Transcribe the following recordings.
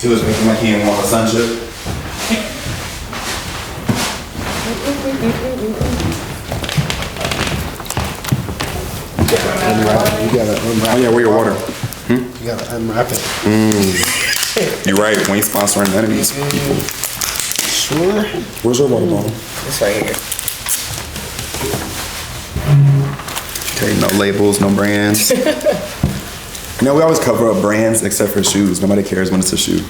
Two is making my king want a sonship. You gotta unwrap. Oh yeah, where your water? You gotta unwrap it. You're right. We ain't sponsoring none of these people. Sure. Where's your water bottle? It's right here. Okay, no labels, no brands. You know, we always cover up brands except for shoes. Nobody cares when it's a shoe.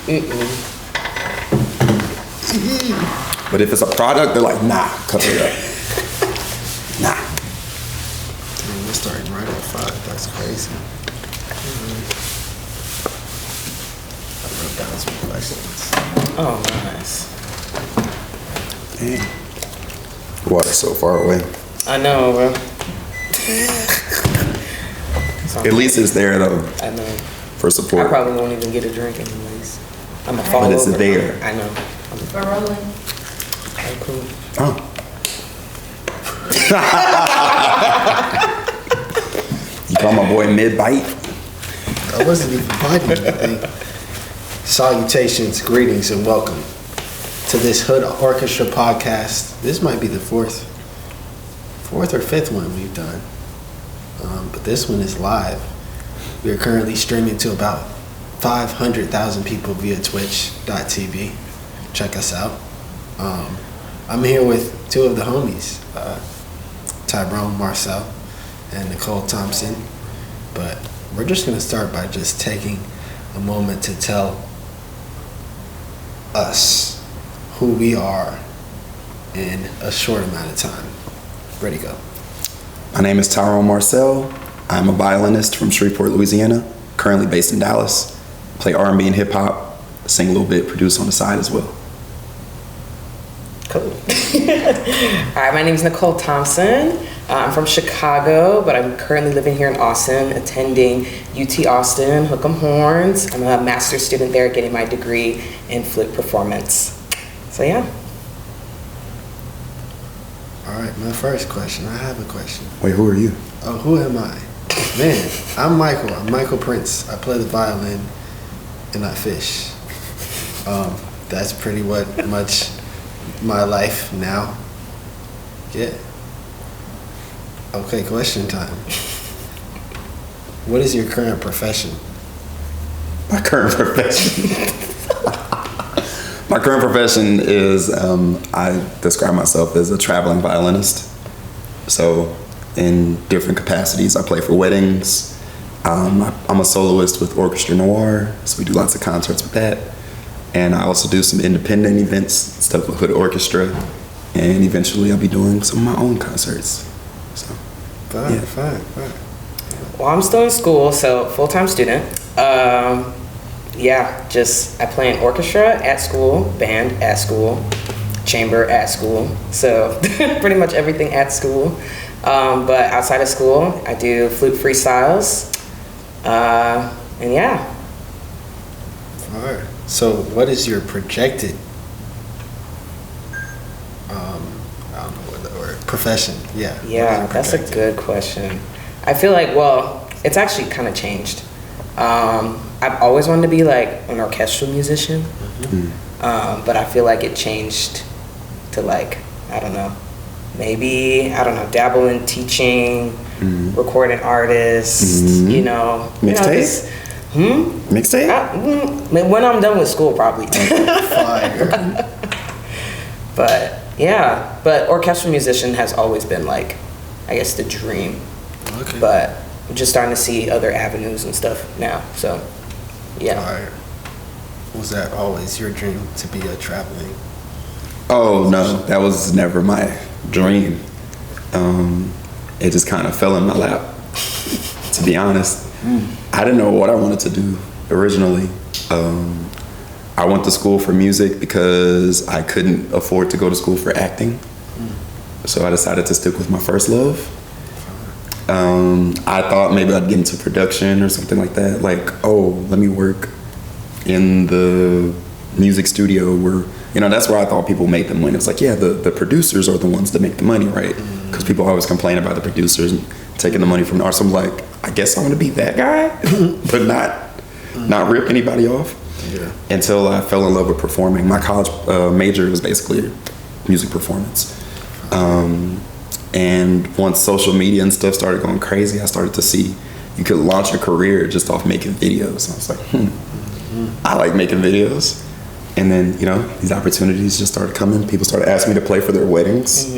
But if it's a product, they're like, nah, cover it up. Nah. Damn, we're starting right at 5. That's crazy. I wrote down some questions. Oh, nice. Dang. Water's so far away. I know, bro. At least it's there though. I know. For support. I probably won't even get a drink anyways. I'm gonna fall over. But it's there. I know. We're rolling. Okay, cool. Oh. You call my boy mid-bite? I wasn't even biting anything. Salutations, greetings, and welcome to this Hood Orchestra podcast. This might be the fourth or fifth one we've done. But this one is live. We are currently streaming to about 500,000 people via twitch.tv. Check us out. I'm here with two of the homies, Tyrone Marcell and Nichole Thompson. But we're just going to start by just taking a moment to tell us who we are in a short amount of time. Ready, go. My name is Tyrone Marcell. I'm a violinist from Shreveport, Louisiana, currently based in Dallas. Play R&B and hip hop, sing a little bit, produce on the side as well. Cool. All right, my name is Nichole Thompson. I'm from Chicago, but I'm currently living here in Austin, attending UT Austin, Hook 'em Horns. I'm a master's student there, getting my degree in flute performance. So yeah. All right, my first question. I have a question. Wait, who are you? Oh, who am I? Man, I'm Michael. I'm Michael Prince. I play the violin and I fish. That's pretty much my life now. Yeah. Okay, question time. What is your current profession? My current profession. My current profession is, I describe myself as a traveling violinist. So in different capacities, I play for weddings. I'm a soloist with Orchestra Noir, so we do lots of concerts with that. And I also do some independent events, stuff with Hood Orchestra. And eventually I'll be doing some of my own concerts. So, Fine. Well, I'm still in school, so full-time student. Yeah, I play in orchestra at school, band at school, chamber at school. So pretty much everything at school. But outside of school, I do flute freestyles. And yeah. All right. So what is your projected, I don't know what the word, profession? Yeah. Yeah, that's a good question. I feel like, well, it's actually kind of changed. I've always wanted to be like an orchestral musician, but I feel like it changed to like, I don't know, dabble in teaching, recording artists, Mixtape? Mixtape? When I'm done with school, probably. Fire. But orchestral musician has always been like, I guess, the dream. Okay. But I'm just starting to see other avenues and stuff now. So, yeah. Fire. Was that always your dream to be a traveling? Oh, no, that was never my dream. It just kind of fell in my lap, to be honest. I didn't know what I wanted to do originally. I went to school for music because I couldn't afford to go to school for acting. So I decided to stick with my first love. I thought maybe I'd get into production or something like that. Like, let me work in the music studio where, that's where I thought people made the money. It's like, yeah, the producers are the ones that make the money, right? Because people always complain about the producers taking the money from the artists. I'm like, I guess I want to be that guy, but not rip anybody off. until I fell in love with performing. My college major was basically music performance. And once social media and stuff started going crazy, I started to see you could launch a career just off making videos. I was like, I like making videos. And then, you know, these opportunities just started coming. People started asking me to play for their weddings.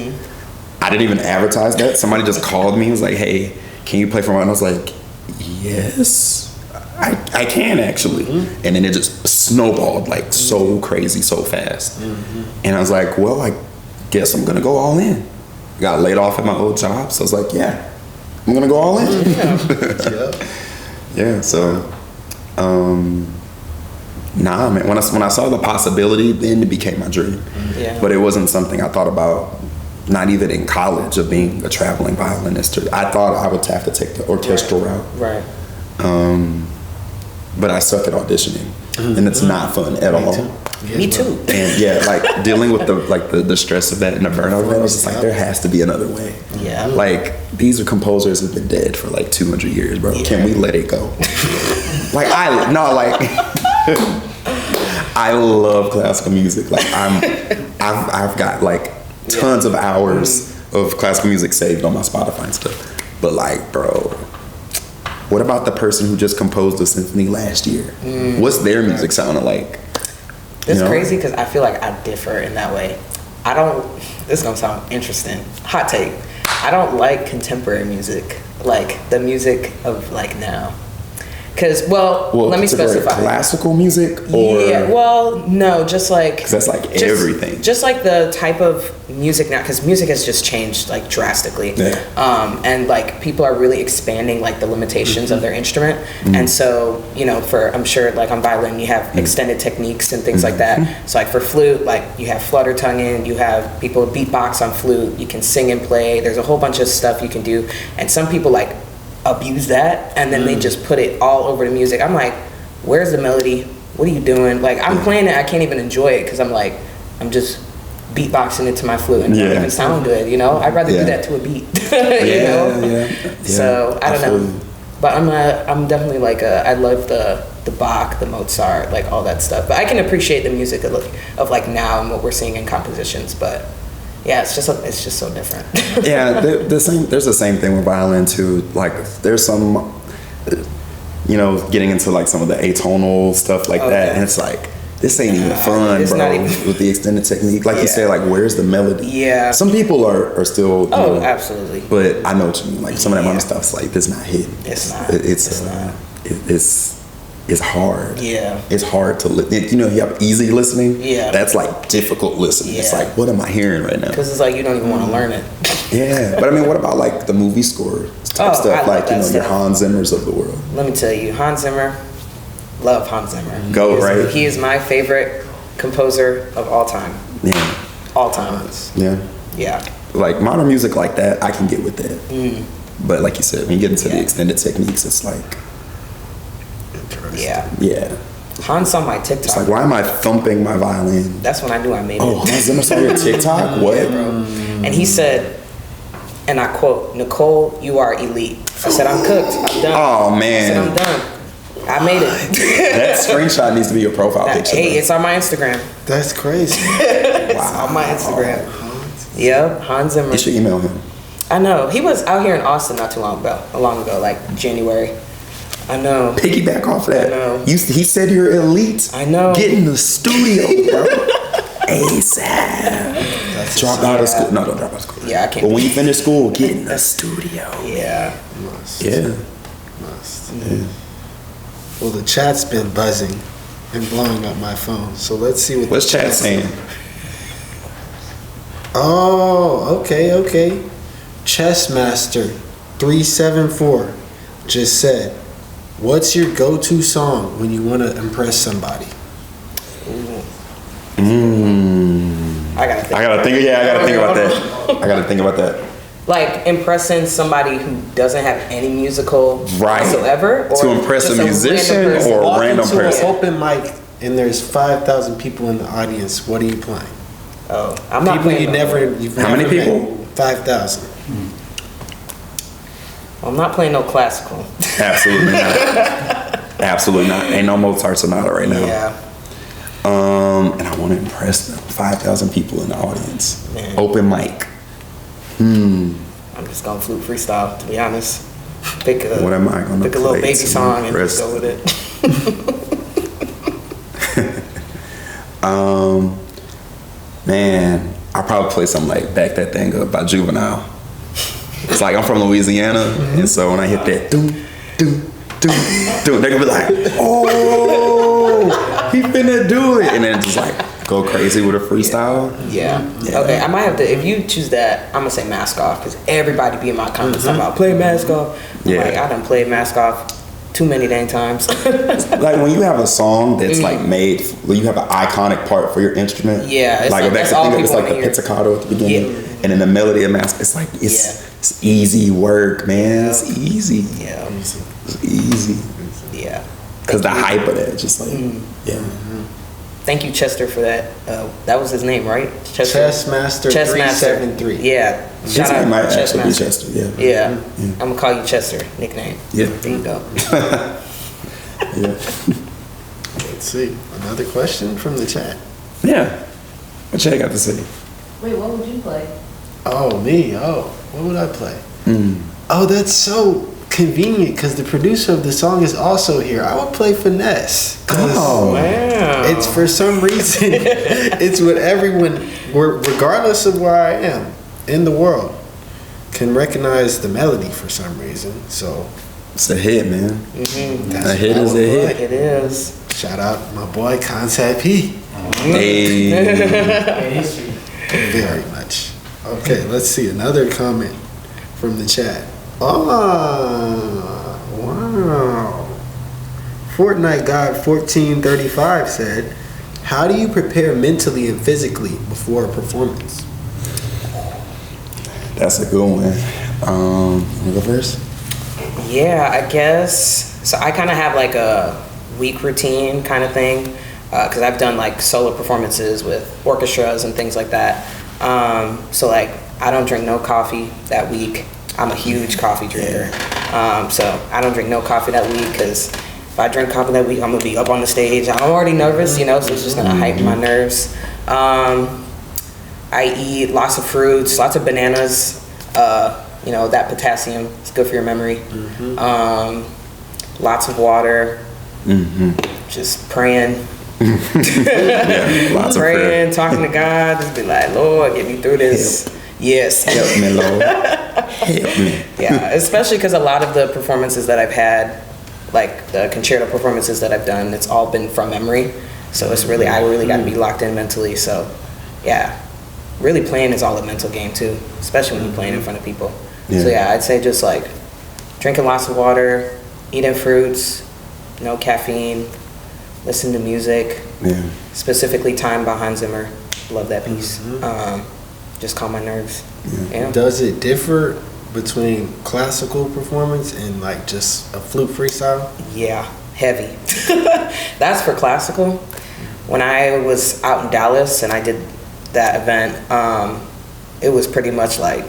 I didn't even advertise that. Somebody just called me and was like, hey, can you play for mine? And I was like, yes, I can actually. And then it just snowballed like so crazy, so fast. And I was like, well, I guess I'm gonna go all in. Got laid off at my old job, so I was like, yeah, I'm gonna go all in. Yeah, so, nah, man, when I saw the possibility, then it became my dream. But it wasn't something I thought about, not even in college, of being a traveling violinist. I thought I would have to take the orchestral route. But I suck at auditioning, and it's not fun at all. Me too. And yeah, like dealing with the stress of that and the burnout of it, I was just like, there has to be another way. Like, these are composers who've been dead for like 200 years, bro. Can we let it go? I love classical music. Like, I've got like tons of hours of classical music saved on my Spotify and stuff. But like, bro, what about the person who just composed a symphony last year? What's their music sounding like? It's crazy because I feel like I differ in that way. This is gonna sound interesting. Hot take. I don't like contemporary music, like the music of like now. Because, well, let me specify. Classical music, or no, just like, because that's like everything. Just like the type of music now, because music has just changed like drastically, and like people are really expanding like the limitations of their instrument, and so I'm sure like on violin you have extended techniques and things like that. So like for flute, like you have flutter tonguing, you have people beatbox on flute, you can sing and play. There's a whole bunch of stuff you can do, and some people like abuse that and then they just put it all over the music. I'm like, where's the melody? What are you doing? Like, I'm playing it, I can't even enjoy it because I'm just beatboxing it to my flute and it doesn't even sound good, I'd rather do that to a beat. So I don't know, but I'm definitely like I love the Bach, the Mozart, like all that stuff, but I can appreciate the music of like now and what we're seeing in compositions, but yeah, it's just so different. There's the same thing with violin too. Like, there's some, getting into like some of the atonal stuff like that, and it's like, this ain't even fun, bro. With the extended technique, like you said, like, where's the melody? Some people are still. Absolutely. But I know what you mean. Like, some of that other stuff's like, this not hitting. It's not. It's hard. Yeah. It's hard to listen. You have easy listening. Yeah. That's like difficult listening. Yeah. It's like, what am I hearing right now? Because it's like you don't even want to learn it. Yeah. But I mean, what about like the movie score type stuff? Like, your Hans Zimmers of the world. Let me tell you, Hans Zimmer, love Hans Zimmer. Right? He is my favorite composer of all time. Yeah. All time. Yeah. Yeah. Like modern music like that, I can get with that. But like you said, when you get into the extended techniques, it's like, yeah. Hans on my TikTok. It's like, why am I thumping my violin? That's when I knew I made it. Hans Zimmer saw your TikTok? What? Yeah, bro. And he said, and I quote, "Nichole, you are elite." I said, "I'm cooked. I'm done." Oh, man. I said, "I'm done. I made it." That screenshot needs to be your profile picture. Hey, it's on my Instagram. That's crazy. It's on my Instagram. Yep, Hans Zimmer. You should email him. I know. He was out here in Austin not too long ago, like January. I know. Piggyback off that. I know. He said you're elite. I know. Get in the studio, bro. ASAP. Drop out of school. No, don't drop out of school. Yeah, I can't. But when you finish school, get in the studio. Yeah. Must. Yeah. Well, the chat's been buzzing and blowing up my phone. So let's see what What's chat saying? Oh, okay. Chessmaster 374 just said, "What's your go-to song when you want to impress somebody?" I gotta think. I gotta think about that. Like impressing somebody who doesn't have any musical whatsoever, or to impress a musician or a random person. An open mic and there's 5,000 people in the audience. What are you playing? Oh, I'm not people playing. How many people? 5,000. Well, I'm not playing no classical. Absolutely not. Absolutely not. Ain't no Mozart sonata right now. Yeah. And I want to impress them. 5,000 people in the audience. Man. Open mic. I'm just gonna flute freestyle, to be honest. Pick a, What am I gonna pick a little play baby to song and impress just go with it. Man, I'll probably play something like Back That Thing Up by Juvenile. It's like I'm from Louisiana, and so when I hit that doom, doom, doom, doom, they're gonna be like, oh, he finna do it. And then just like go crazy with a freestyle. Yeah. Okay, I might have to, if you choose that, I'm gonna say Mask Off, because everybody be in my comments talking about play Mask Off. Yeah. Like, I done played Mask Off too many dang times. Like when you have a song that's like made, when you have an iconic part for your instrument. Yeah, it's like like, Back that's That all Thing Up, it's people like a wanna hear. pizzicato at the beginning, Yeah. and then the melody of Mask, it's like, it's easy work, man. It's easy. Yeah. It's easy. Yeah. Because the hype of that, just like, yeah. Thank you, Chester, for that. That was his name, right? Chessmaster 373. Yeah. His Shout name might out actually be Chessmaster. Chester, yeah. Yeah. I'm gonna call you Chester, nickname. Yeah. There you go. Yeah. Let's see. Another question from the chat. Yeah. What Chad got to say? Wait, what would you play? Oh, me. Oh, what would I play? Oh, that's so convenient because the producer of the song is also here. I would play Finesse. 'Cause Oh. Wow. It's for some reason, it's what everyone, regardless of where I am in the world, can recognize the melody for some reason. So It's a hit, man. that's A hit what I is would a hit. play. It is. Shout out my boy Concept P. Hey. Very much. Okay, let's see another comment from the chat. Oh, wow. Fortnite God 1435 said, "How do you prepare mentally and physically before a performance?" That's a good one. You go first? Yeah, I guess. So I kind of have like a week routine kind of thing, because I've done like solo performances with orchestras and things like that. So like I don't drink no coffee that week. I'm a huge coffee drinker. So I don't drink no coffee that week because if I drink coffee that week, I'm gonna be up on the stage. I'm already nervous, you know, so it's just gonna heighten my nerves. I eat lots of fruits, lots of bananas. You know, that potassium is good for your memory. Lots of water. Just praying. Lots of prayer. Praying, talking to God, just be like, Lord, get me through this. Yes. Help me, Lord. Help me. Yeah, especially because a lot of the performances that I've had, like the concerto performances that I've done, it's all been from memory. So it's really, I really got to be locked in mentally. So yeah, really playing is all a mental game too, especially when you're playing in front of people. Yeah. So yeah, I'd say just like drinking lots of water, eating fruits, no caffeine, listen to music, Yeah. specifically time by Hans Zimmer. Love that piece. Just calm my nerves. Yeah. Does it differ between classical performance and like just a flute freestyle? Yeah, heavy. That's for classical. When I was out in Dallas and I did that event, it was pretty much like,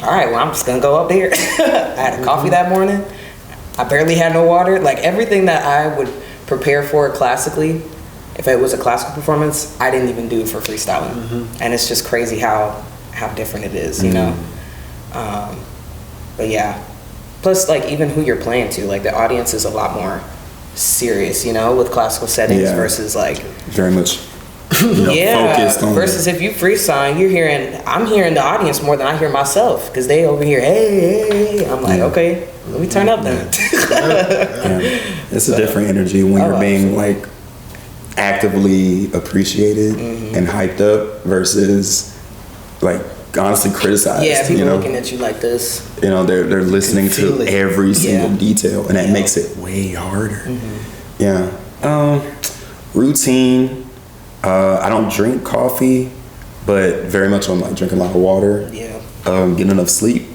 all right, well, I'm just gonna go up there. I had a coffee that morning. I barely had no water. Like everything that I would prepare for classically, if it was a classical performance, I didn't even do for freestyling. And it's just crazy how different it is, you know? But yeah, plus like even who you're playing to, like the audience is a lot more serious, you know, with classical settings Yeah. versus like, Very much focused on versus if you freestyle, I'm hearing the audience more than I hear myself because they over here, hey. I'm like, okay, let me turn up then. Yeah. It's a different energy when you're being like actively appreciated and hyped up versus like honestly criticized. Yeah, people you know? looking at you like this. You know, they're listening feel to it. every single Yeah. detail, and that makes it way harder. Yeah. Routine. I don't drink coffee, but very much on like drinking a lot of water. Yeah. Getting enough sleep.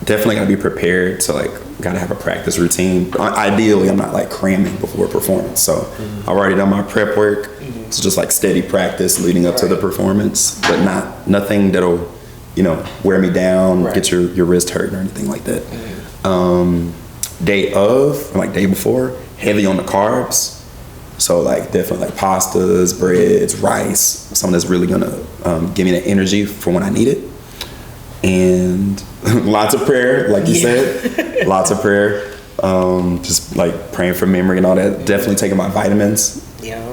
Definitely gotta be prepared to like gotta have a practice routine. Ideally, I'm not like cramming before a performance, so I've already done my prep work. It's just like steady practice leading up to the performance, but nothing that'll wear me down, get your wrist hurt or anything like that. Day of, like day before, heavy on the carbs. So like definitely like pastas, breads, rice, something that's really gonna give me the energy for when I need it. And lots of prayer, like you said, lots of prayer. Just like praying for memory and all that. Definitely taking my vitamins. Yeah.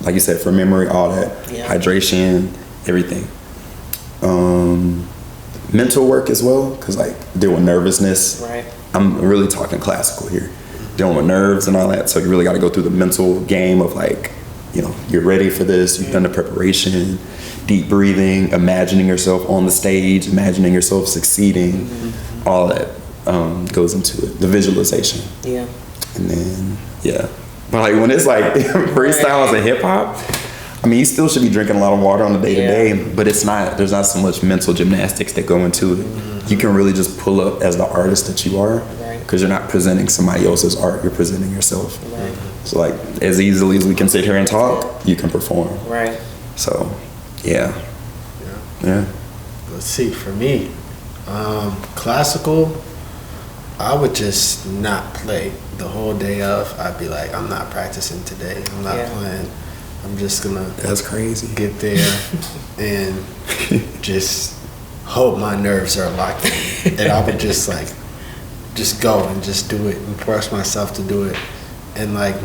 Like you said, for memory, all that. Yeah. Hydration, everything. Mental work as well, because like deal with nervousness. Right. I'm really talking classical here. Dealing with nerves and all that. So you really got to go through the mental game of like, you know, you're ready for this. You've done the preparation, deep breathing, imagining yourself on the stage, imagining yourself succeeding. All that goes into it. The visualization. Yeah. And then, yeah. But like when it's like freestyles and hip hop, I mean, you still should be drinking a lot of water on the day to day, but there's not so much mental gymnastics that go into it. You can really just pull up as the artist that you are, because you're not presenting somebody else's art, you're presenting yourself. Right. So like as easily as we can sit here and talk, you can perform. Right. So, yeah. Let's see, for me, classical, I would just not play the whole day of. I'd be like, I'm not practicing today. I'm not playing. I'm just gonna That's crazy. get there and just hope my nerves are locked in. And I would just like, just go and just do it and force myself to do it. And like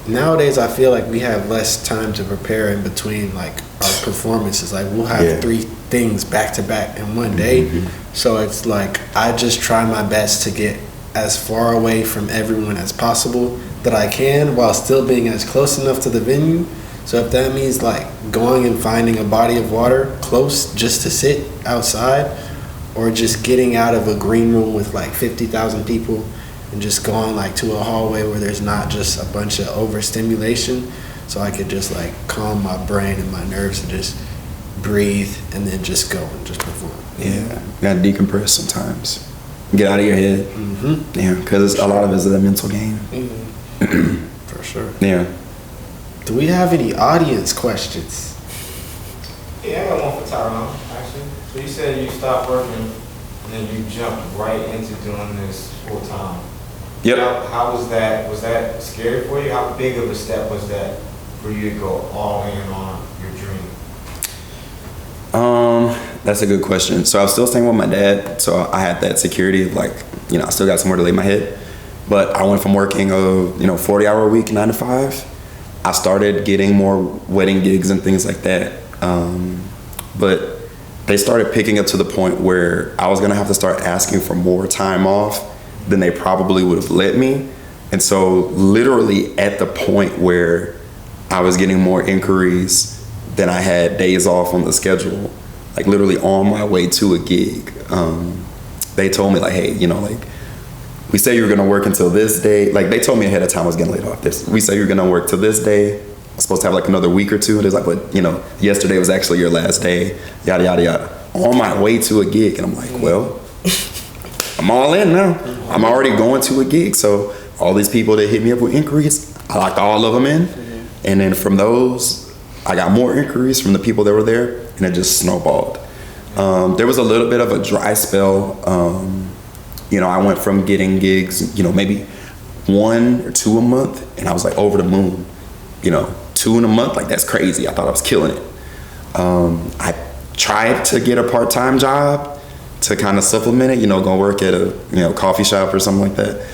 nowadays I feel like we have less time to prepare in between like our performances. Like we'll have 3 things back to back in one day. So it's like I just try my best to get as far away from everyone as possible that I can while still being as close enough to the venue. So if that means like going and finding a body of water close just to sit outside, or just getting out of a green room with like 50,000 people and just going like to a hallway where there's not just a bunch of overstimulation, so I could just like calm my brain and my nerves and just breathe and then just go and just perform. Yeah, you gotta decompress sometimes. Get out of your head. Yeah, because a lot of it is a mental game. For sure. Yeah. Do we have any audience questions? Yeah, I got one for Tyrone, actually. So you said you stopped working and then you jumped right into doing this full time. Yep. How was that? Was that scary for you? How big of a step was that for you to go all in on your dream? That's a good question. So I was still staying with my dad, so I had that security of like, you know, I still got somewhere to lay my head. But I went from working a 40-hour a week, 9 to 5. I started getting more wedding gigs and things like that. But they started picking up to the point where I was gonna have to start asking for more time off than they probably would have let me. And so literally at the point where I was getting more inquiries than I had days off on the schedule, like literally on my way to a gig, they told me like, hey, like, we say you're gonna work until this day. Like they told me ahead of time I was getting laid off. We say you're gonna work till this day. I'm supposed to have like another week or two. And it's like, but yesterday was actually your last day, yada, yada, yada. On my way to a gig. And I'm like, well, I'm all in now. I'm already going to a gig. So all these people that hit me up with inquiries, I locked all of them in. And then from those, I got more inquiries from the people that were there, and it just snowballed. There was a little bit of a dry spell. I went from getting gigs, maybe 1 or 2 a month, and I was like over the moon. 2 in a month, like that's crazy. I thought I was killing it. I tried to get a part-time job to kind of supplement it, go work at a coffee shop or something like that.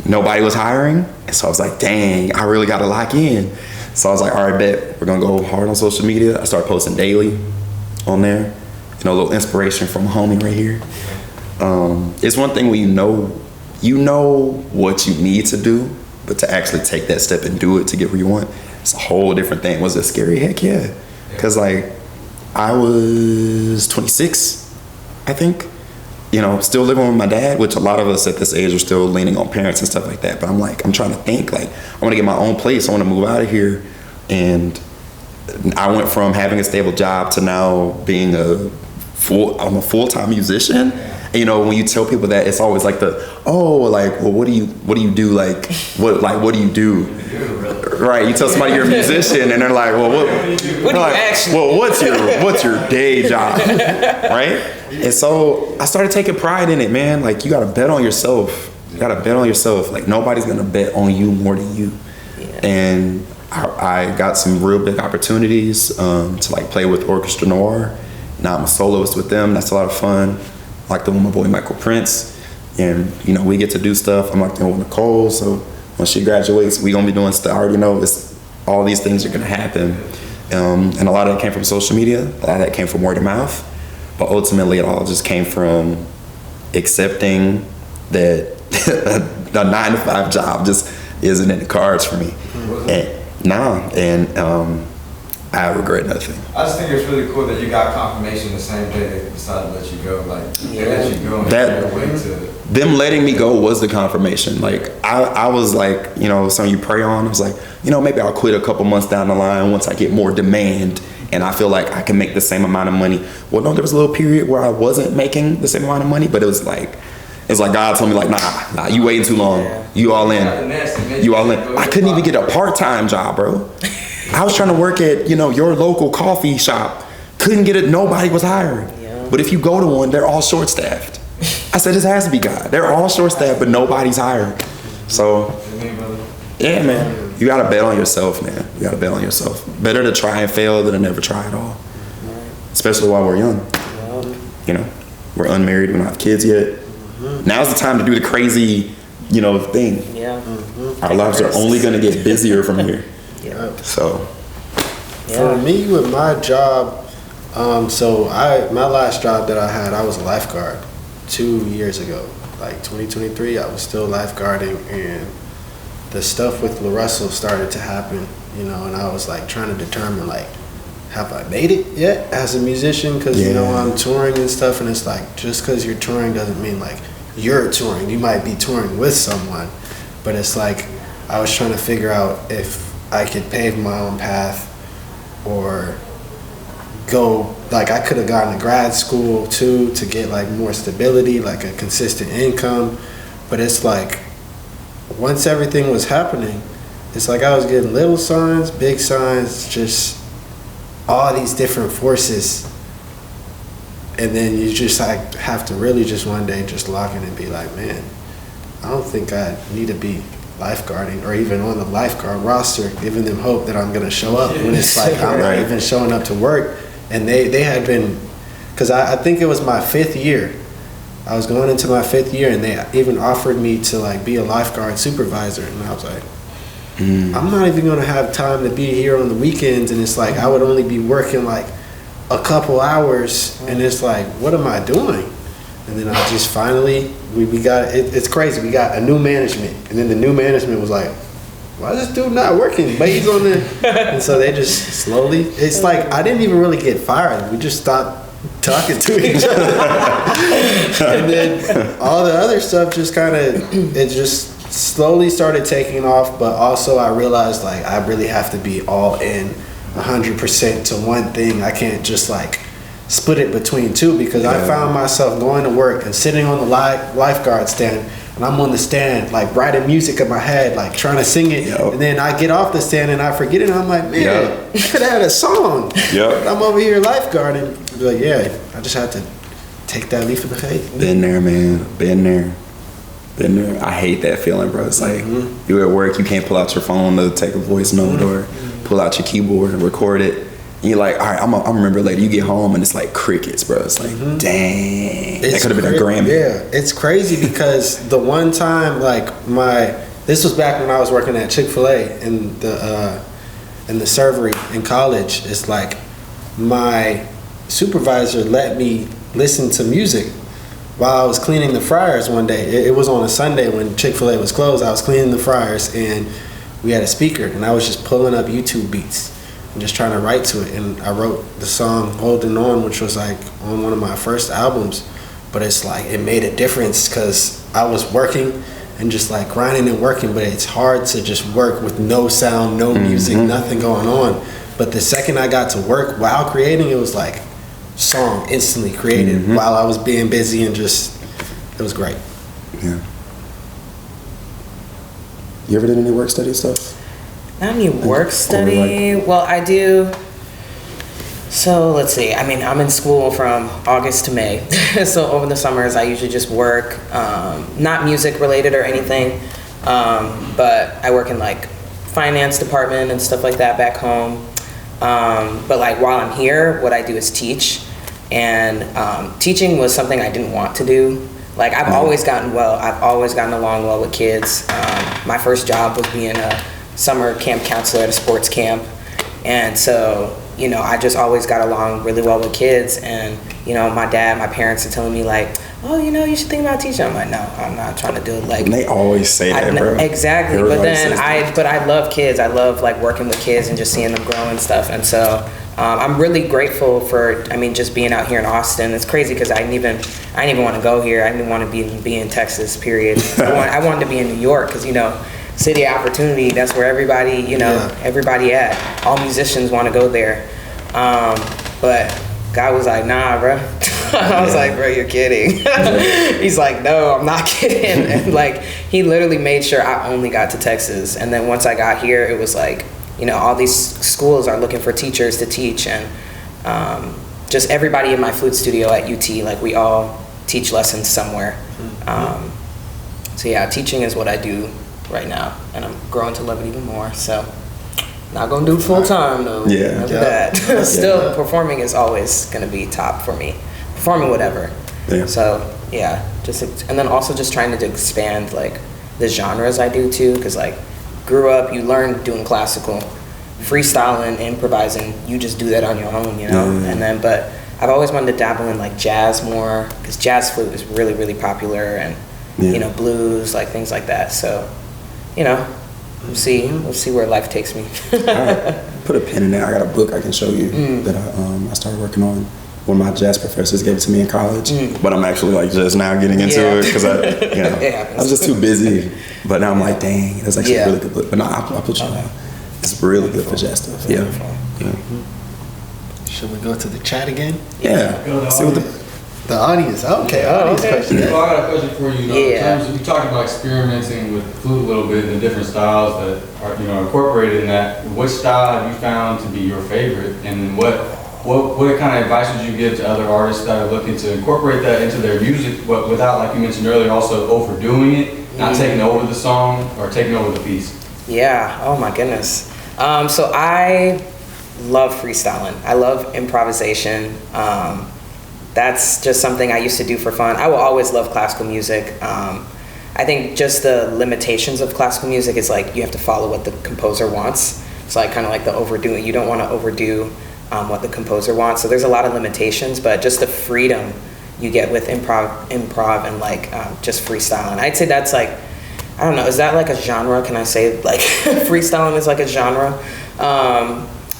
Nobody was hiring, and so I was like, dang, I really got to lock in. So I was like, all right, bet, we're gonna go hard on social media. I started posting daily on there. A little inspiration from a homie right here. It's one thing when you know what you need to do, but to actually take that step and do it to get where you want, it's a whole different thing. Was it scary? Heck yeah. Because like, I was 26, I think. Still living with my dad, which a lot of us at this age are still leaning on parents and stuff like that. But I'm trying to think, like, I want to get my own place. I want to move out of here. And I went from having a stable job to now being I'm a full-time musician. And, when you tell people that, it's always like well, what do you do? Like, what do you do? Right, you tell somebody you're a musician, and they're like, well, what's your day job, right? And so I started taking pride in it, man. Like, you got to bet on yourself. You gotta bet on yourself. Like nobody's gonna bet on you more than you. Yeah. And I got some real big opportunities to like play with Orchestra Noir. Now I'm a soloist with them. That's a lot of fun. Like the one with my boy Michael Prince. And you know, we get to do stuff. I'm like the one with Nicole. So when she graduates, we gonna be doing stuff. I already know all these things are gonna happen. And a lot of that came from social media. A lot of that came from word of mouth. But ultimately it all just came from accepting that a 9-to-5 job just isn't in the cards for me. I regret nothing. I just think it's really cool that you got confirmation the same day they decided to let you go. Like, they let you go and That- way to... Them letting me go was the confirmation. Like I was like, you know, something you pray on. I was like, you know, maybe I'll quit a couple months down the line once I get more demand and I feel like I can make the same amount of money. Well, no, there was a little period where I wasn't making the same amount of money, but it's like God told me like, nah, you waiting too long. You all in. You all in. I couldn't even get a part-time job, bro. I was trying to work at, you know, your local coffee shop. Couldn't get it. Nobody was hiring. Yeah. But if you go to one, they're all short-staffed. I said, this has to be God. They're all short-staffed, but nobody's hiring. So, yeah, man. You got to bet on yourself, man. You got to bet on yourself. Better to try and fail than to never try at all. Especially while we're young. You know, we're unmarried. We don't have kids yet. Now's the time to do the crazy, you know, thing. Yeah. Our lives are only going to get busier from here. Yeah. So, For me, with my job, my last job that I had, I was a lifeguard 2 years ago, like 2023. I was still lifeguarding, and the stuff with La Russell started to happen, you know, and I was like trying to determine like, have I made it yet as a musician? Because you know, I'm touring and stuff, and it's like, just because you're touring doesn't mean like you're touring. You might be touring with someone, but it's like I was trying to figure out if I could pave my own path or go, like I could have gone to grad school too to get like more stability, like a consistent income. But it's like once everything was happening, it's like I was getting little signs, big signs, just all these different forces. And then you just like have to really just one day just lock in and be like, man, I don't think I need to be lifeguarding or even on the lifeguard roster, giving them hope that I'm gonna show up when it's like I'm not even showing up to work. And they had been, because I think it was my 5th year. I was going into my 5th year, and they even offered me to like be a lifeguard supervisor, and I was like, I'm not even gonna have time to be here on the weekends, and it's like I would only be working like a couple hours, and it's like, what am I doing? And then I just finally, we got, it's crazy, we got a new management, and then the new management was like, why is this dude not working? But he's on the, and so they just slowly, it's like, I didn't even really get fired. We just stopped talking to each other. And then all the other stuff just kind of, it just slowly started taking off. But also I realized like, I really have to be all in 100% to one thing. I can't just like split it between two, because I found myself going to work and sitting on the lifeguard stand, and I'm on the stand like writing music in my head, like trying to sing it, and then I get off the stand and I forget it, and I'm like, man, I could have had a song. I'm over here lifeguarding. Like, yeah, I just had to take that leap of the faith. Been there, man. Been there. I hate that feeling, bro. It's like you're at work, you can't pull out your phone to take a voice note or pull out your keyboard and record it. And you're like, all right, I'm gonna remember later. You get home and it's like crickets, bro. It's like, dang, that could have been a Grammy. Yeah, it's crazy because the one time, like this was back when I was working at Chick-fil-A in the servery in college. It's like my supervisor let me listen to music while I was cleaning the fryers one day. It was on a Sunday when Chick-fil-A was closed. I was cleaning the fryers and we had a speaker, and I was just pulling up YouTube beats and just trying to write to it. And I wrote the song Holding On, which was like on one of my first albums. But it's like, it made a difference because I was working and just like grinding and working, but it's hard to just work with no sound, no music, nothing going on. But the second I got to work while creating, it was like song instantly created while I was being busy, and just, it was great. Yeah. You ever did any work study stuff? Not any work study. Well, I do So let's see. I mean, I'm in school from August to May. So over the summers, I usually just work, not music related or anything, but I work in like finance department and stuff like that back home. But like while I'm here, what I do is teach. And teaching was something I didn't want to do. Like I've always gotten along well with kids. My first job was being a summer camp counselor at a sports camp. And so, you know, I just always got along really well with kids. And, you know, my parents are telling me like, oh, you know, you should think about teaching. I'm like, no, I'm not trying to do it. Like, And they always say that, bro. Exactly. Everybody But then says that. I love kids. I love like working with kids and just seeing them grow and stuff. And so I'm really grateful for, I mean, just being out here in Austin. It's crazy because I didn't even want to go here. I didn't want to be in Texas, period. I wanted to be in New York because, you know, city of opportunity, that's where everybody, you know, everybody at. All musicians want to go there. But God was like, nah, bro. I was like, bro, you're kidding. He's like, no, I'm not kidding. And like, he literally made sure I only got to Texas. And then once I got here, it was like, you know, all these schools are looking for teachers to teach. And just everybody in my flute studio at UT, like we all teach lessons somewhere. So yeah, teaching is what I do right now. And I'm growing to love it even more. So not gonna do it full time though. Yeah. Never that. Still, performing is always gonna be top for me. Performing whatever. Yeah. So yeah, and then also just trying to expand like the genres I do too, because like grew up, you learn doing classical, freestyling, improvising. You just do that on your own, you know. And then, but I've always wanted to dabble in like jazz more, because jazz flute is really, really popular, and you know, blues, like things like that. So, you know. We'll see where life takes me. All right. Put a pin in there. I got a book I can show you that I started working on. One of my jazz professors gave it to me in college, but I'm actually like just now getting into it because I was just too busy. But now I'm like, dang, that's actually a really good book. But no, I'll put you on. It's really good for jazz stuff. Yeah. Should we go to the chat again? Yeah. See what The audience. Okay. Audience question. Well, I got a question for you. In terms of, you talked about experimenting with the flute a little bit and the different styles that are, you know, incorporated in that. Which style have you found to be your favorite, and what kind of advice would you give to other artists that are looking to incorporate that into their music, but without, like you mentioned earlier, also overdoing it, not taking over the song or taking over the piece? Yeah. Oh my goodness. So I love freestyling. I love improvisation. That's just something I used to do for fun. I will always love classical music. I think just the limitations of classical music is like you have to follow what the composer wants. It's like kind of like the overdoing. You don't want to overdo what the composer wants. So there's a lot of limitations, but just the freedom you get with improv and like just freestyling. I'd say that's like, I don't know, is that like a genre? Can I say like freestyling is like a genre?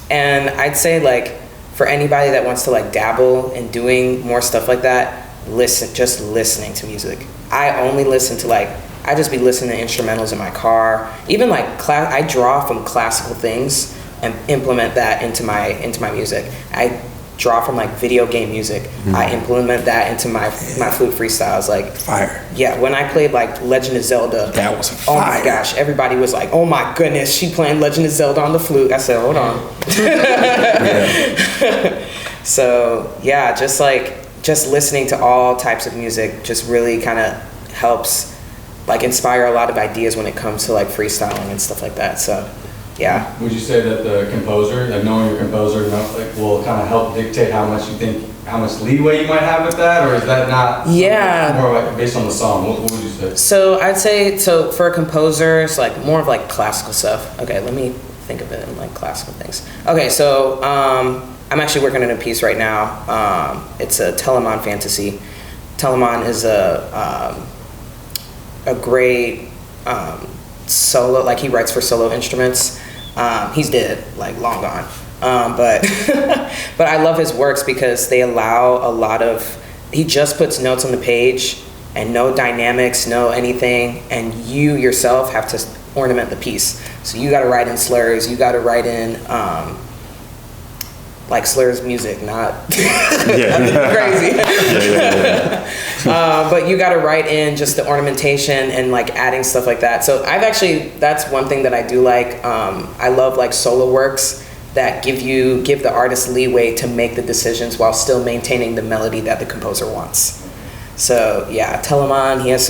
And I'd say like, for anybody that wants to like dabble in doing more stuff like that, just listening to music. I only listen to like, I just be listening to instrumentals in my car. Even like I draw from classical things and implement that into my music. I draw from like video game music. I implement that into my flute freestyles. Like fire. Yeah, when I played like Legend of Zelda, that was fire. Oh my gosh, everybody was like, oh my goodness, she playing Legend of Zelda on the flute. I said, hold on. So yeah, just listening to all types of music just really kind of helps like inspire a lot of ideas when it comes to like freestyling and stuff like that. So yeah. Would you say that the composer, like knowing your composer, like, will kind of help dictate how much leeway you might have with that, or is that not? Yeah. More like based on the song. What would you say? So I'd say for a composer, it's like more of like classical stuff. Okay, let me think of it in like classical things. Okay, so I'm actually working on a piece right now. It's a Telemann fantasy. Telemann is a great solo, like he writes for solo instruments. He's dead, like long gone. But but I love his works because they allow a lot of, he just puts notes on the page and no dynamics, no anything, and you yourself have to ornament the piece. So you got to write in slurs, you got to write in like slurs music, not crazy. But you got to write in just the ornamentation and like adding stuff like that. So that's one thing that I do like. I love like solo works that give the artist leeway to make the decisions while still maintaining the melody that the composer wants. So yeah, Telemann, he has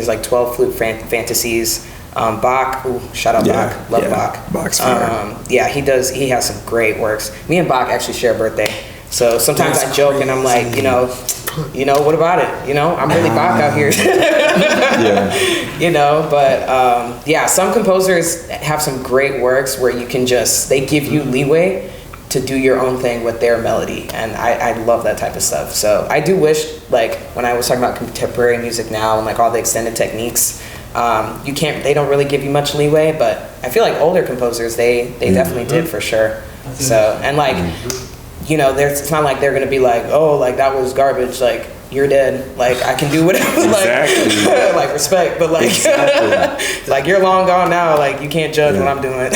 like 12 flute fantasies. Bach, ooh, shout out Bach, love Bach. Bach's fire. Yeah, he has some great works. Me and Bach actually share a birthday. So sometimes I joke and I'm like, what about it? I'm really Bach out here. But some composers have some great works where you can they give you leeway to do your own thing with their melody, and I love that type of stuff. So I do wish, like when I was talking about contemporary music now and like all the extended techniques, they don't really give you much leeway, but I feel like older composers, they definitely did for sure. So, and like, it's not like they're gonna be like, oh, like that was garbage, like you're dead, like I can do whatever, exactly. like respect, but like, exactly. Like you're long gone now, like you can't judge what I'm doing.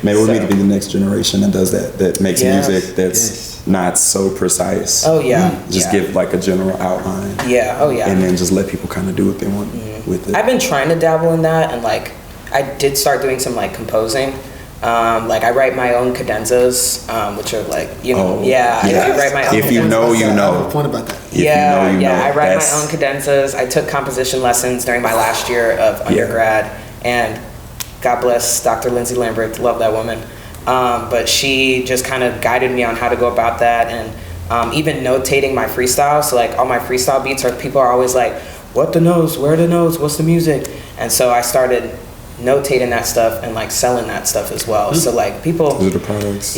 Maybe we need to be the next generation that does that makes music that's not so precise. Oh yeah. Just give like a general outline. Yeah. Oh yeah. And then just let people kind of do what they want with it. I've been trying to dabble in that, and like I did start doing some like composing. Like I write my own cadenzas, which are like, I write my own. If you know, you know. What about that? I write my own cadenzas. I took composition lessons during my last year of undergrad, and God bless Dr. Lindsay Lambert, love that woman. But she just kind of guided me on how to go about that, and even notating my freestyle. So like all my freestyle beats people are always like, what the notes, where the notes, what's the music? And so I started notating that stuff and like selling that stuff as well. So like people, those are the products.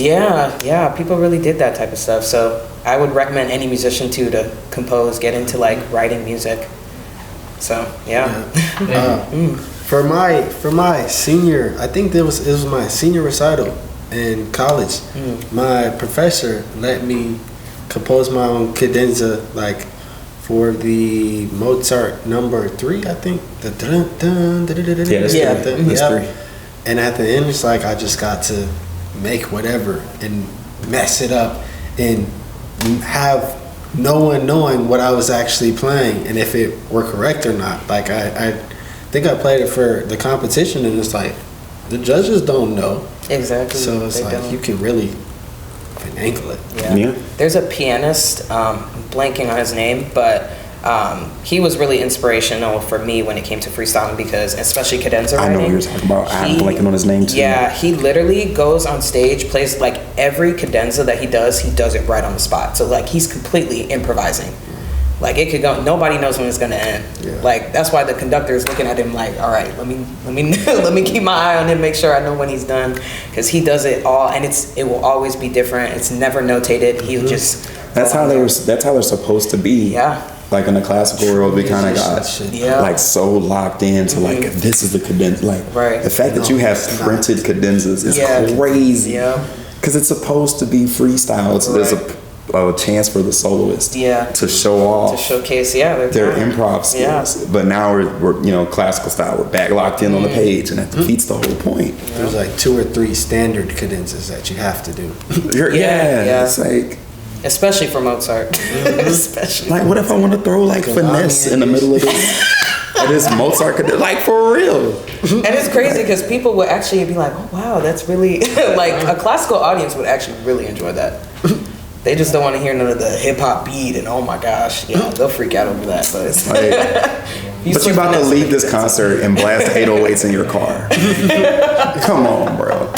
People really did that type of stuff. So I would recommend any musician to compose, get into like writing music. So For my senior, I think it was my senior recital in college. My professor let me compose my own cadenza, like for the Mozart number 3, I think. That's 3. And at the end, it's like I just got to make whatever and mess it up and have no one knowing what I was actually playing and if it were correct or not. Like I think I played it for the competition, and it's like the judges don't know. Exactly. So it's like you can really finagle it. Yeah. There's a pianist, blanking on his name, but he was really inspirational for me when it came to freestyling, because especially cadenza writing. I know what you're talking about. I'm blanking on his name too. Yeah, he literally goes on stage, plays like every cadenza that he does it right on the spot. So like he's completely improvising. Like it could go, nobody knows when it's gonna end. Yeah. Like that's why the conductor is looking at him like, all right, let me let me keep my eye on him, make sure I know when he's done, because he does it all, and it will always be different. It's never notated. He'll just. That's how they're supposed to be. Yeah. Like in the classical world, we kind of got like so locked into like this is the cadenza. Like the fact that you have printed cadenzas is crazy. Yeah. Because it's supposed to be freestyle. So there's a chance for the soloist to show off, to showcase their improv skills. But now we're classical style, we're back locked in on the page, and that defeats the whole point. There's like 2 or 3 standard cadenzas that you have to do. It's like, especially for Mozart. Especially like, what if I want to throw like finesse in the middle of this Mozart cadenza, like for real? And it's crazy because people would actually be like, oh wow, that's really like a classical audience would actually really enjoy that. They just don't want to hear none of the hip hop beat and oh my gosh, they'll freak out over that. But it's but you're about to leave this concert and blast 808s in your car. Come on, bro.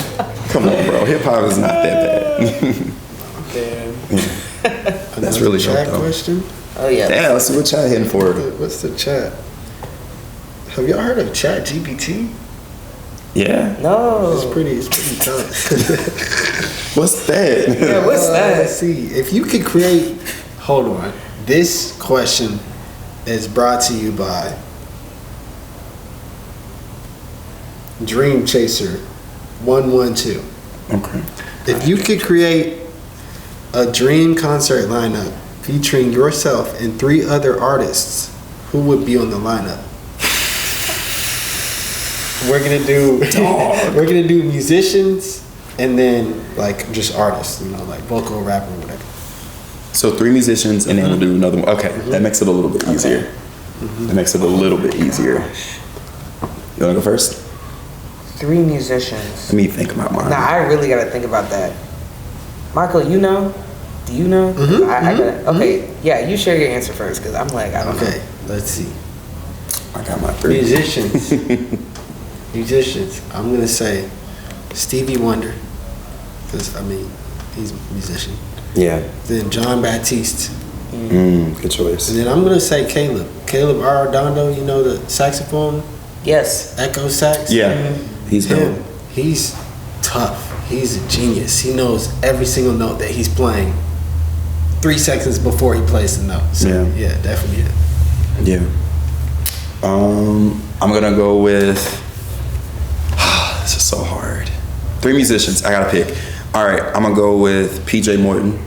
Hip hop is not that bad. That's really dope, chat though. Question? Oh yeah. Yeah, let's see what chat hitting for. What's the chat? Have y'all heard of Chat GPT? Yeah. No. It's pretty tough. What's that? Yeah, what's that? Let's see. If you could create, hold on. This question is brought to you by Dream Chaser 112. Okay. If you could create a dream concert lineup featuring yourself and 3 other artists, who would be on the lineup? We're gonna do musicians and then like just artists, like vocal, rapper, whatever. So 3 musicians and then we'll do another one. Okay, that makes it a little bit easier. That makes it a little bit easier. You wanna go first? 3 musicians. Let me think about mine. Nah, I really gotta think about that. Michael, you know? Do you know? Okay, yeah, you share your answer first, because I'm like, I don't know. Okay, let's see. I got my 3. Musicians. Musicians. I'm gonna say Stevie Wonder, because I mean he's a musician. Yeah. Then John Baptiste, Good choice. and then I'm gonna say Caleb Arredondo. You know the saxophone, Yes. echo sax. Yeah. He's Him. dope. He's tough. He's a genius. He knows every single note that he's playing 3 seconds before he plays the note. So, Yeah. definitely it. Yeah. I'm gonna go with. This is so hard. 3 musicians. I gotta pick. All right. I'm gonna go with PJ Morton.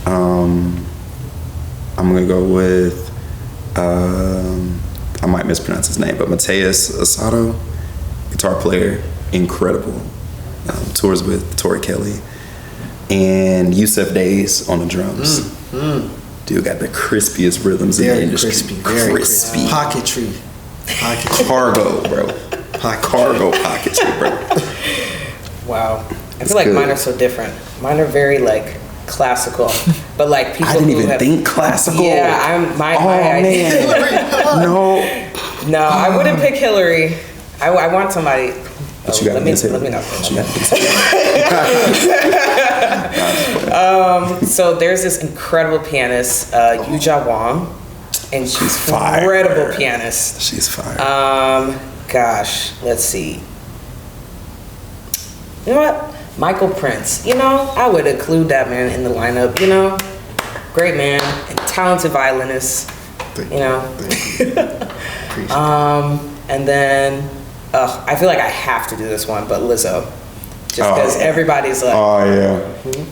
I'm gonna go with. I might mispronounce his name, but Mateus Asado, guitar player, incredible. Tours with Tori Kelly, and Yusef Days on the drums. Dude got the crispiest rhythms in the Very industry. crispy. Very crispy. Pocketry. Cargo, bro. Cargo pocketry, bro. Wow. I feel like good. mine are so different. Mine are very like classical, but like people I didn't who even have, think classical. Yeah, my idea. Man. No. No, I wouldn't pick Hillary. I want somebody. What you got let me against Hillary? not What finish you got that. against Hillary? So there's this incredible pianist, Yuja Wong, and she's fire. incredible pianist. She's fire. Gosh, let's see. You know what? Michael Prince. You know, I would include that man in the lineup. You know, great man and talented violinist. You know. And then I feel like I have to do this one, but Lizzo. Just because everybody's like, Oh yeah.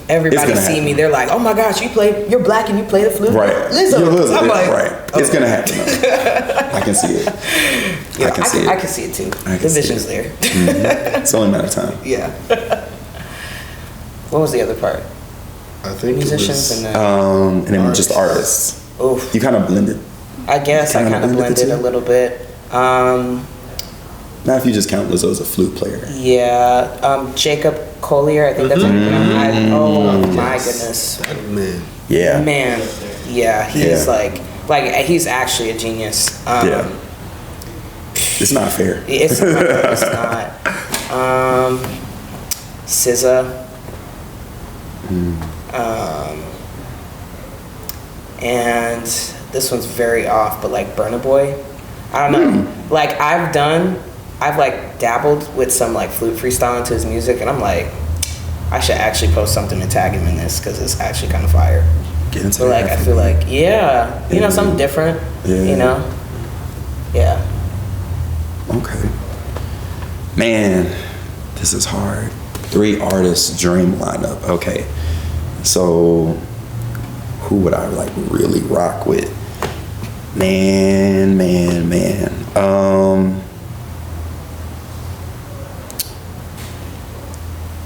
everybody gonna see happen. me, they're like, oh my gosh, you're black and you play the flute. Right. Lizzo. You're Lizzo. I'm like, Right. It's gonna happen. Though. I can see it. yeah, I can see it. I can see it too. I can The see vision's it. there. It's only a matter of time. Yeah. What was the other part? I think Musicians and then. And then just artists. Oof. You kind of blended. I guess I kinda kind of blended the blended a two? little bit. Not if you just count Lizzo as a flute player. Yeah. Jacob Collier, I think that's how you pronounce it. Oh my Yes. goodness. That man. Yeah. Man. Yeah, he's Yeah. like he's actually a genius. Yeah. It's not fair. It's not. SZA. And this one's very off, but like Burna Boy. I don't know. Like I've like dabbled with some like flute freestyle into his music, and I'm like, I should actually post something and tag him in this because it's actually kind of fire. Get into So like I feel like you know, something different. Yeah. You know. Yeah. Okay. Man, this is hard. 3 artists dream lineup. Okay. So who would I like really rock with? Man.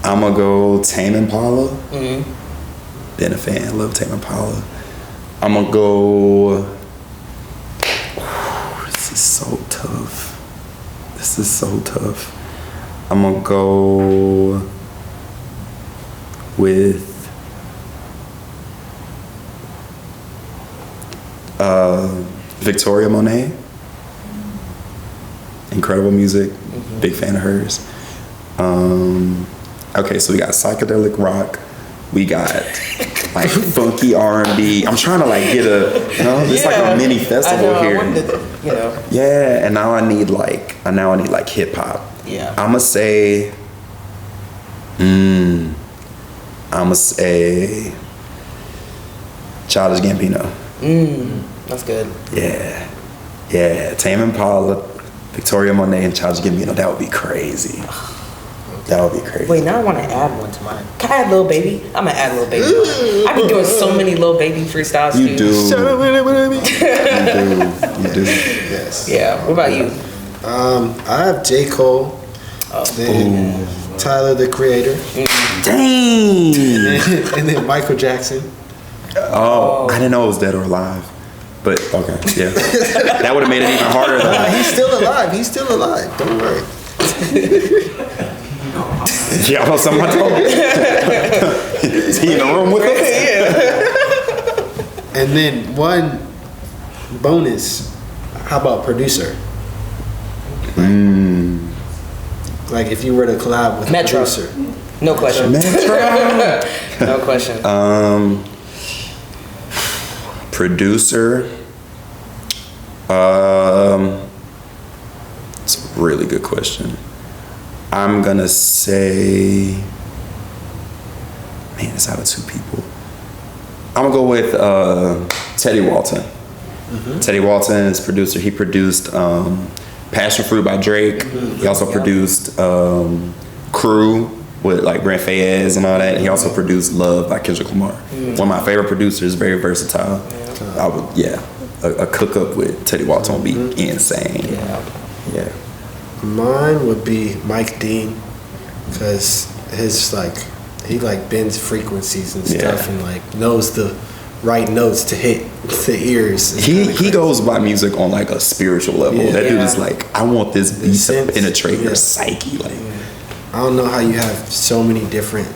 I'm gonna go Tame Impala. Been a fan, love Tame Impala. I'm gonna go. This is so tough. I'm gonna go with Victoria Monet. Incredible music. Big fan of hers. Okay, so we got psychedelic rock. We got like funky R&B. I'm trying to like get it's like a mini festival I know, here. I wanted to, you know. Yeah, and now I need like hip hop. Yeah. I'ma say Childish Gambino. That's good. Yeah. Tame Impala, Victoria Monet, and Childish Gambino. That would be crazy. Wait, now I want to add one to mine. Can I add Lil Baby? I'm gonna add Lil Baby. I've been doing so many Lil Baby freestyles. You too. do. You do. Yes. Yeah. What about you? I have J. Cole, then Tyler the Creator, Dang. and then Michael Jackson. Oh, I didn't know it was Dead or Alive. But okay, yeah, that would have made it even harder though. He's still alive. He's still alive. Don't worry. Yeah, I know someone told me. Is he in the room with us? And then one bonus. How about producer? Like if you were to collab with a Metro. producer. No question. Metro. No question. Producer. It's a really good question. I'm gonna say, man, it's out of two people. I'm gonna go with Teddy Walton. Teddy Walton is producer. He produced Passion Fruit by Drake. He also produced Crew with like Brent Faiyaz and all that. He also produced Love by Kendrick Lamar. One of my favorite producers, very versatile. I would, a cook up with Teddy Walton would be insane. Yeah. Mine would be Mike Dean, because his he bends frequencies and stuff and knows the right notes to hit the ears. He goes by music on like a spiritual level. Yeah. That dude is like, I want this beat to penetrate your Yeah. psyche. Like, I don't know how you have so many different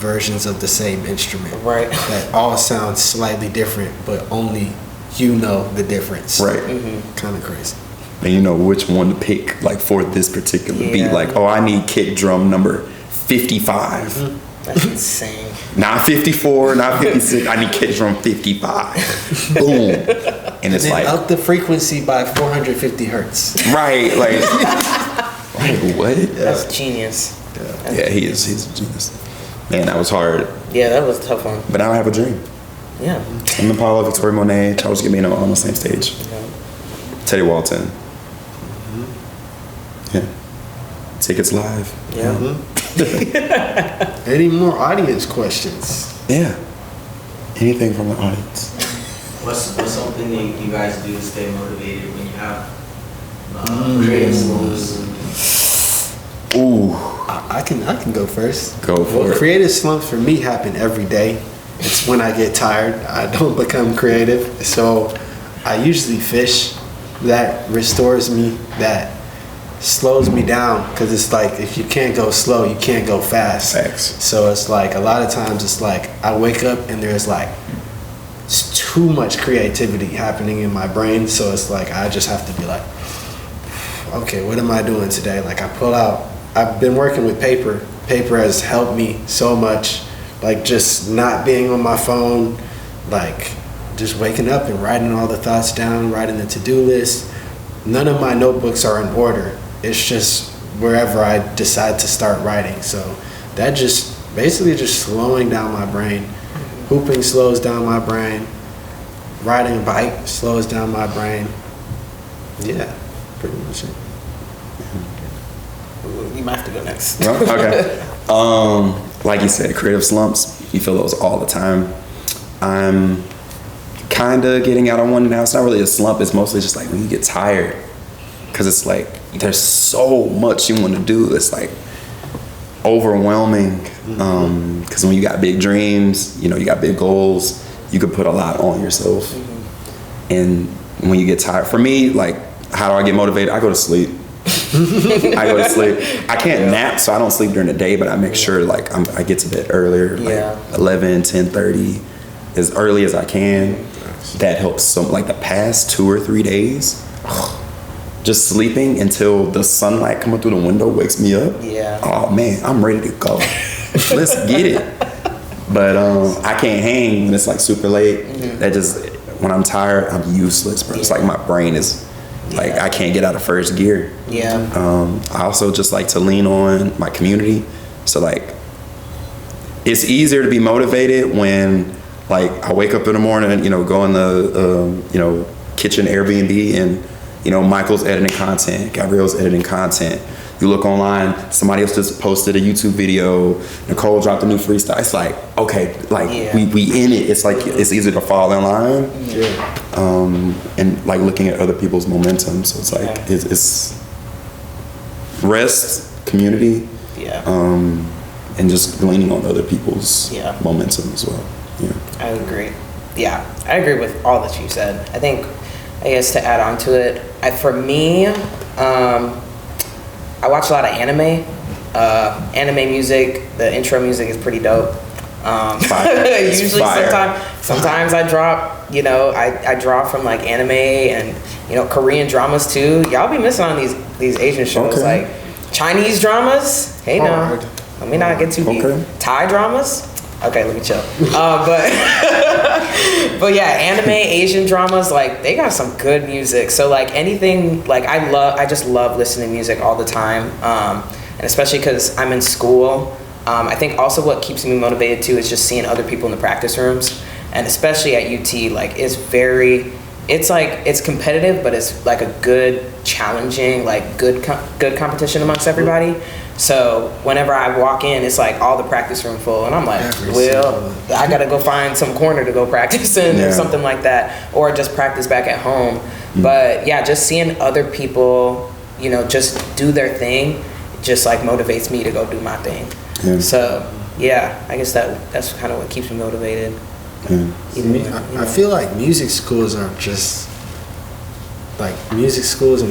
versions of the same instrument. Right. That all sound slightly different, but only you know the difference. right. Kind of crazy. And you know which one to pick like for this particular beat. Yeah. Like, oh, I need kick drum number 55. That's insane. Not 54, not 56. I need kick drum 55. Boom. And it's Then like, up the frequency by 450 hertz. right, like, like what? That's genius. Yeah, he's a genius. Man, that was hard. Yeah, that was a tough one. But now I have a dream. Yeah. I'm Impala, Victoria Monet, Charles Gambino on the same stage. Teddy Walton. Yeah. Tickets live. Yeah. Any more audience questions? Yeah. Anything from the audience? What's something that you guys do to stay motivated when you have creative slumps? Ooh. I can go first. Go for it. Creative slumps for me happen every day. It's when I get tired. I don't become creative. So I usually fish. That restores me. That slows me down. Because it's like, if you can't go slow, you can't go fast. Facts. So it's like, a lot of times it's like, I wake up and there's like, it's too much creativity happening in my brain. So it's like, I just have to be like, okay, what am I doing today? Like, I pull out, I've been working with paper. Paper has helped me so much. Like, just not being on my phone, like just waking up and writing all the thoughts down, writing the to-do list. None of my notebooks are in order. It's just wherever I decide to start writing. So that just basically just slowing down my brain. Hooping slows down my brain. Riding a bike slows down my brain. Yeah, pretty much it. You might have to go next. No? Okay. Like you said, creative slumps, you feel those all the time. I'm kind of getting out of one now. It's not really a slump. It's mostly just like when you get tired. Because it's like, there's so much you want to do. It's like overwhelming. Because when you got big dreams, you know, you got big goals, you could put a lot on yourself. And when you get tired, for me, like, how do I get motivated? I go to sleep. I go to sleep. I can't nap, so I don't sleep during the day, but I make sure like I get to bed earlier, like 11, 10:30, as early as I can. That helps some. Like the past 2 or 3 days, just sleeping until the sunlight coming through the window wakes me up. Yeah. Oh man, I'm ready to go. Let's get it. But I can't hang when it's like super late. That just, when I'm tired, I'm useless, bro. It's like my brain is like, I can't get out of first gear. Yeah. I also just like to lean on my community. So like, it's easier to be motivated when like I wake up in the morning, you know, go in the, you know, kitchen Airbnb and, you know, Michael's editing content, Gabrielle's editing content. You look online, somebody else just posted a YouTube video, Nicole dropped a new freestyle. It's like, okay, like we in it. It's like, it's easy to fall in line. And like looking at other people's momentum. So it's like, it's rest, community, and just leaning on other people's momentum as well. Yeah. I agree. Yeah, I agree with all that you said. I think, I guess to add on to it, for me, I watch a lot of anime. Anime music, the intro music is pretty dope. Usually sometimes I drop, you know, I draw from like anime and, you know, Korean dramas too. Y'all be missing on these Asian shows. Okay. Like Chinese dramas. Hey now, let me not get too deep. Okay. Thai dramas. Okay, let me chill. But yeah, anime, Asian dramas, like they got some good music. So like anything, like I just love listening to music all the time. And especially because I'm in school. I think also what keeps me motivated too is just seeing other people in the practice rooms. And especially at UT, like it's competitive, but it's like a good, challenging, like good competition amongst everybody. So whenever I walk in, it's like all the practice room full, and I'm like, I gotta go find some corner to go practice in or something like that, or just practice back at home. But yeah, just seeing other people, you know, just do their thing, just like motivates me to go do my thing. Yeah. So yeah, I guess that's kind of what keeps me motivated. I feel like music schools in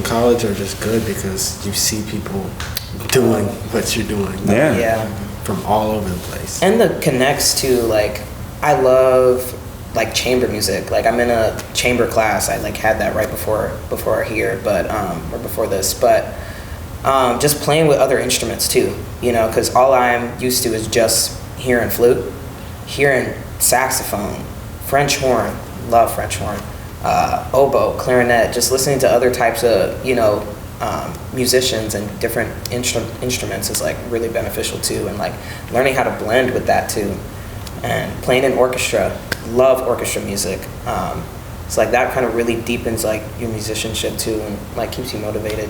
college are just good because you see people doing what you're doing. From all over the place. And the connects to, like, I love like chamber music. Like I'm in a chamber class. I like had that right before here, but or before this, but just playing with other instruments too, you know, because all I'm used to is just hearing flute, hearing saxophone, French horn, love French horn, oboe, clarinet, just listening to other types of, you know, musicians and different instruments is like really beneficial too, and like learning how to blend with that too, and playing in orchestra, love orchestra music. It's like that kind of really deepens like your musicianship too, and like keeps you motivated.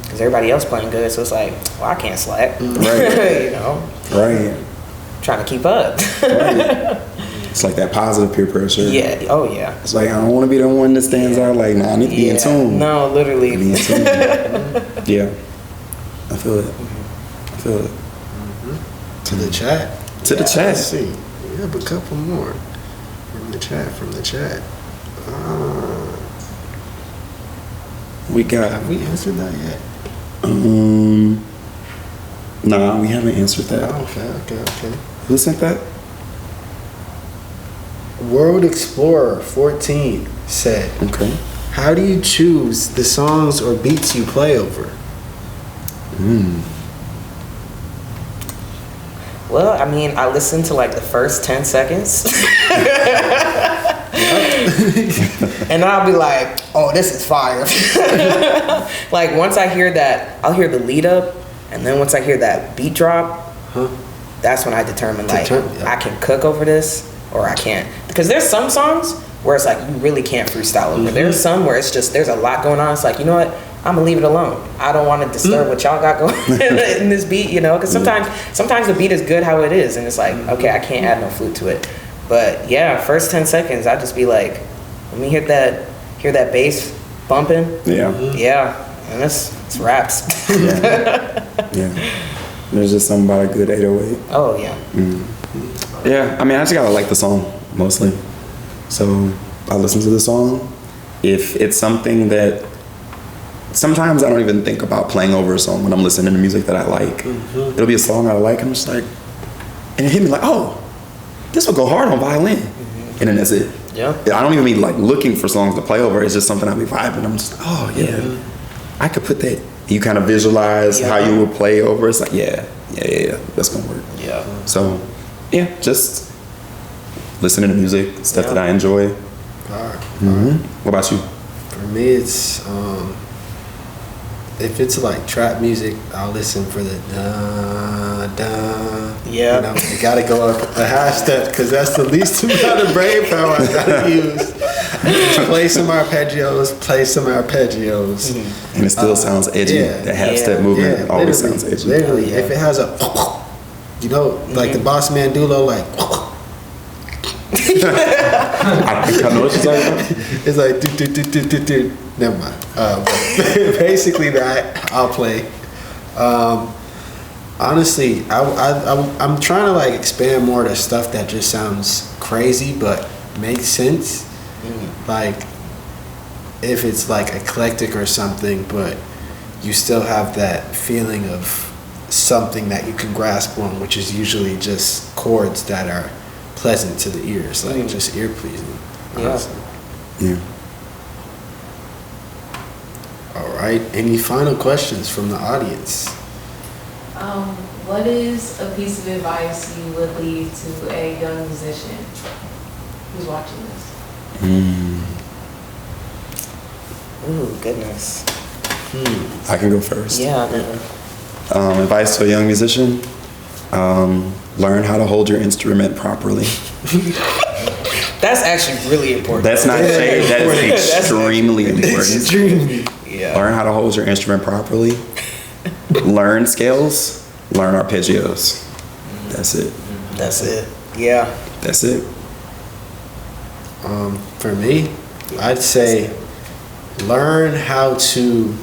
Because everybody else playing good, so it's like, well, I can't slack. Right. You know? Right. Trying to keep up. Right. It's like that positive peer pressure. Yeah. Oh, yeah. It's like, I don't want to be the one that stands out. Like, nah, I need to be in tune. No, literally. Be in tune. Yeah. I feel it. To the chat. The chat. Let's see. We have a couple more from the chat. We got. Have we answered that yet? Nah, we haven't answered that. Okay. Who sent that? World Explorer 14 said, Okay. how do you choose the songs or beats you play over? Well, I mean, I listen to like the first 10 seconds. And I'll be like, oh, this is fire. Like once I hear that, I'll hear the lead up, and then once I hear that beat drop, that's when I determine like I can cook over this or I can't. Because there's some songs where it's like you really can't freestyle over. There's some where it's just there's a lot going on. It's like, you know what? I'm gonna leave it alone. I don't want to disturb what y'all got going in this beat, you know? Because sometimes the beat is good how it is, and it's like, okay, I can't add no flute to it. But yeah, first 10 seconds, I'd just be like, let me hear that bass bumping. Yeah, and it's raps. Yeah. There's just something about a good 808. Oh yeah. Yeah, I mean, I just gotta like the song mostly. So I listen to the song. If it's something that sometimes I don't even think about playing over a song when I'm listening to music that I like. It'll be a song I like, and I'm just like, and it hit me like, oh, this will go hard on violin. And then that's it. Yeah. I don't even mean like looking for songs to play over. It's just something I'll be vibing. I'm just, oh yeah, I could put that. You kind of visualize how you would play over. It's like, yeah, that's gonna work. Yeah. So, yeah, just listening to music, stuff that I enjoy. What about you? For me, it's if it's like trap music, I'll listen for the da. Yeah. You know, you gotta go up a half step because that's the least amount of brain power I gotta use. Just play some arpeggios. And it still sounds edgy. That half step movement always sounds edgy. Literally, if it has a, you know, like the Boss Man Dulo, like. I think I know what you're talking about. It's like do. Never mind. But basically that I'll play. Honestly, I'm trying to like expand more to stuff that just sounds crazy, but makes sense. Like if it's like eclectic or something, but you still have that feeling of something that you can grasp on, which is usually just chords that are pleasant to the ears, like just ear pleasing. Yeah. Yeah. All right. Any final questions from the audience? What is a piece of advice you would leave to a young musician who's watching this? Ooh, goodness. I can go first. Yeah. Advice to a young musician: learn how to hold your instrument properly. That's actually really important. That's not shade. That is extremely important. Extremely. Yeah. Learn how to hold your instrument properly. Learn scales. Learn arpeggios. That's it. That's it. Yeah. That's it. For me, I'd say learn how to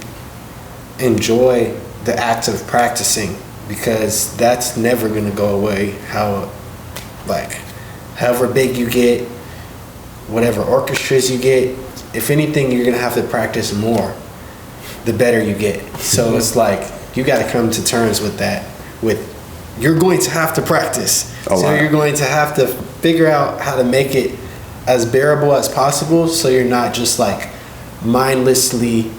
enjoy the act of practicing, because that's never going to go away. However big you get, whatever orchestras you get, if anything, you're going to have to practice more the better you get. So it's like you got to come to terms with that. You're going to have to practice. You're going to have to figure out how to make it as bearable as possible, so you're not just like mindlessly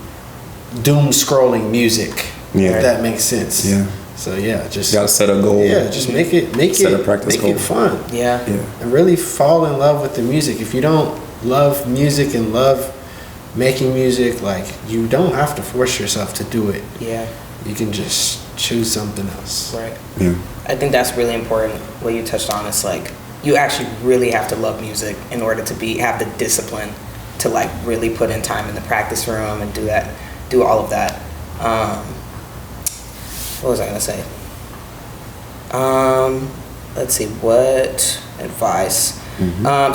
doom scrolling music. Yeah. If that makes sense. Yeah. So yeah, just You gotta set a goal. yeah, just make Set a practice goal. it fun. Yeah. Yeah. And really fall in love with the music. If you don't love music and love making music, like, you don't have to force yourself to do it. Yeah. You can just choose something else. Right. Yeah. I think that's really important. What you touched on is like you actually really have to love music in order to have the discipline to like really put in time in the practice room and do all of that. What was I gonna say? Let's see, what advice?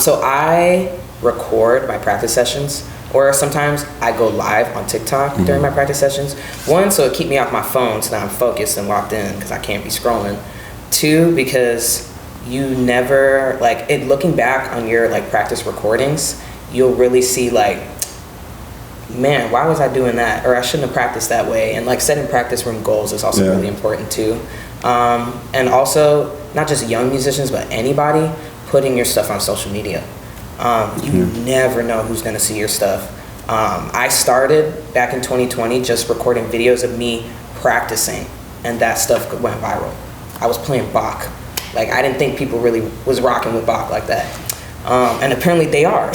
So I record my practice sessions, or sometimes I go live on TikTok during my practice sessions. One, so it keep me off my phone so that I'm focused and locked in because I can't be scrolling. Two, because you never, like, looking back on your like practice recordings, you'll really see like, man, why was I doing that? Or I shouldn't have practiced that way. And like setting practice room goals is also really important too. And also, not just young musicians, but anybody, putting your stuff on social media. You never know who's gonna see your stuff. I started back in 2020 just recording videos of me practicing, and that stuff went viral. I was playing Bach. Like, I didn't think people really was rocking with Bach like that. And apparently they are.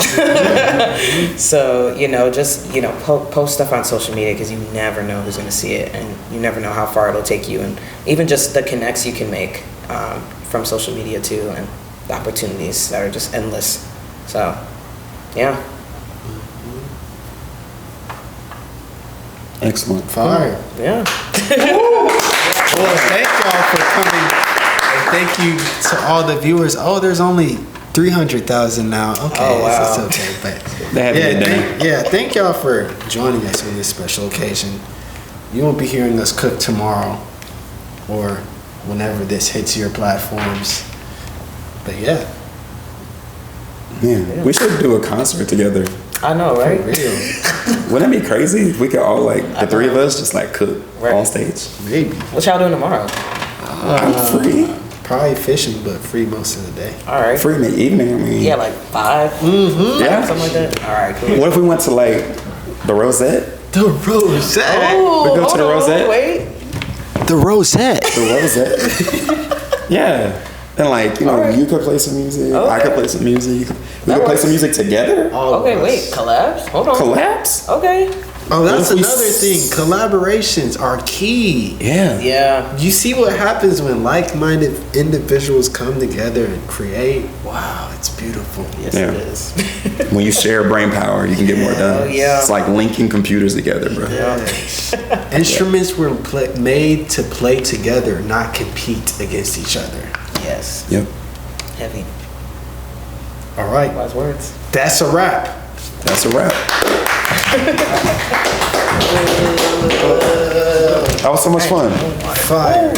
So, just, post stuff on social media, because you never know who's gonna see it, and you never know how far it'll take you, and even just the connects you can make from social media too, and the opportunities that are just endless. So, yeah. Excellent. Fire. Yeah. Well, thank y'all for coming. And thank you to all the viewers. Oh, there's only 300,000 now. Okay, Oh, wow. it's okay. But They have a good dinner. thank y'all for joining us on this special occasion. You will be hearing us cook tomorrow, or whenever this hits your platforms. But yeah, Man, we should do a concert together. I know, for right? real. Wouldn't that be crazy if we could all, like, the three of us just, like, cook Right. on stage? Maybe. What y'all doing tomorrow? I'm free. Probably fishing, but free most of the day. All right. Free in the evening, I mean. Yeah, like 5? Yeah. Something like that? All right, cool. What if we went to, like, the Rosette? The Rosette. Oh, We go to hold the on, Rosette? Wait. The Rosette. The Rosette? Yeah. And, like, All right. you could play some music. I Okay. could play some music. We That could play works. some music together. All of Okay, us. wait. Collabs? Hold on. Collapse? Okay. Oh, that's What if we another thing. Collaborations are key. Yeah. Yeah. You see what happens when like-minded individuals come together and create? Wow, it's beautiful. Yes, Yeah. it is. When you share brain power, you can get more done. Oh, yeah. It's like linking computers together, bro. Yes. Instruments were made to play together, not compete against each other. Yes. Yep. Heavy. All right, Wise words. that's a wrap. That's a wrap. That was so much fun. Fire.